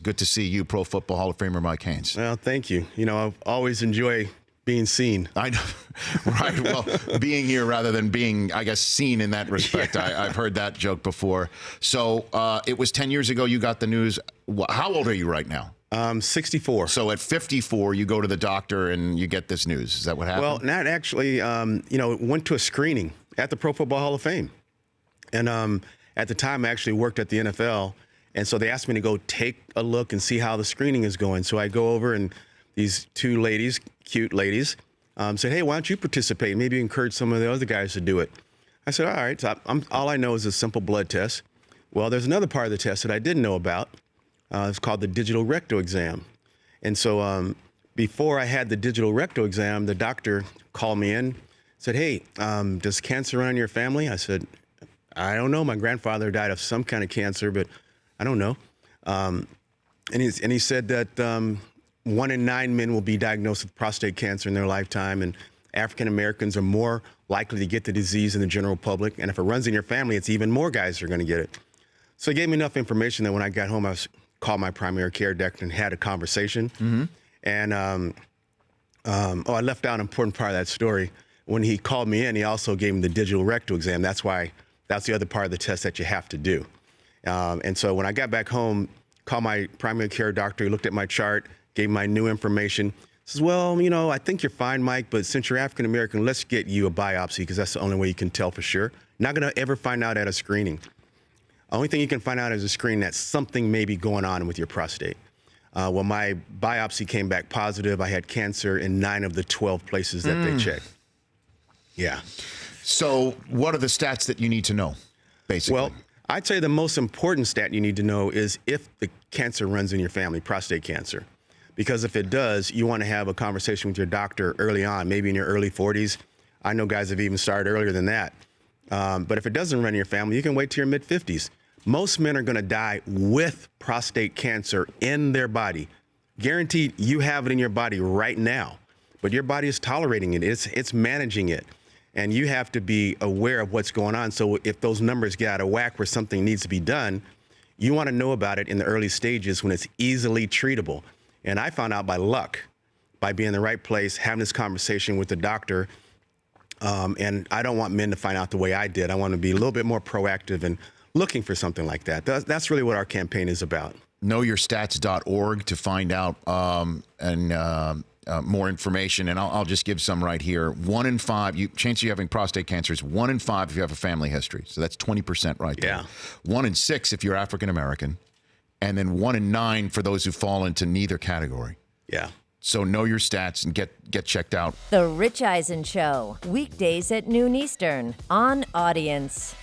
Good to see you, Pro Football Hall of Famer Mike Haynes. Well, thank you. I always enjoy being seen. I know, right? Well, being here rather than being, I guess, seen in that respect. Yeah. I've heard that joke before. So it was 10 years ago you got the news. How old are you right now? 64. So at 54, you go to the doctor and you get this news. Is that what happened? Well, not actually. Went to a screening at the Pro Football Hall of Fame. And at the time, I actually worked at the NFL. And so they asked me to go take a look and see how the screening is going. So I go over, and these two ladies, cute ladies, said, hey, why don't you participate? Maybe encourage some of the other guys to do it. I said, all right. So all I know is a simple blood test. Well, there's another part of the test that I didn't know about. It's called the digital rectal exam. And so before I had the digital rectal exam, the doctor called me in, said, hey, does cancer run in your family? I said, I don't know. My grandfather died of some kind of cancer, but I don't know. And he said that 1 in 9 men will be diagnosed with prostate cancer in their lifetime, and African Americans are more likely to get the disease than the general public. And if it runs in your family, it's even more guys are going to get it. So he gave me enough information that when I got home, I called my primary care doctor and had a conversation. Mm-hmm. And I left out an important part of that story. When he called me in, he also gave me the digital rectal exam. That's the other part of the test that you have to do. And so when I got back home, called my primary care doctor, he looked at my chart, gave my new information. Says, well, I think you're fine, Mike, but since you're African American, let's get you a biopsy because that's the only way you can tell for sure. Not going to ever find out at a screening. Only thing you can find out is a screen that something may be going on with your prostate. Well, my biopsy came back positive. I had cancer in 9 of the 12 places that they checked. Yeah. So what are the stats that you need to know, basically? Well, I'd say the most important stat you need to know is if the cancer runs in your family, prostate cancer. Because if it does, you want to have a conversation with your doctor early on, maybe in your early 40s. I know guys have even started earlier than that. But if it doesn't run in your family, you can wait till your mid-50s. Most men are going to die with prostate cancer in their body. Guaranteed, you have it in your body right now, but your body is tolerating it. It's managing it. And you have to be aware of what's going on. So if those numbers get out of whack where something needs to be done, you want to know about it in the early stages when it's easily treatable. And I found out by luck, by being in the right place, having this conversation with the doctor. And I don't want men to find out the way I did. I want to be a little bit more proactive and looking for something like that. That's really what our campaign is about. KnowYourStats.org to find out more information. And I'll just give some right here. 1 in 5, chance of you having prostate cancer is 1 in 5 if you have a family history. So that's 20% right there. Yeah. 1 in 6 if you're African American. And then 1 in 9 for those who fall into neither category. Yeah. So know your stats and get checked out. The Rich Eisen Show, weekdays at noon Eastern on Audience.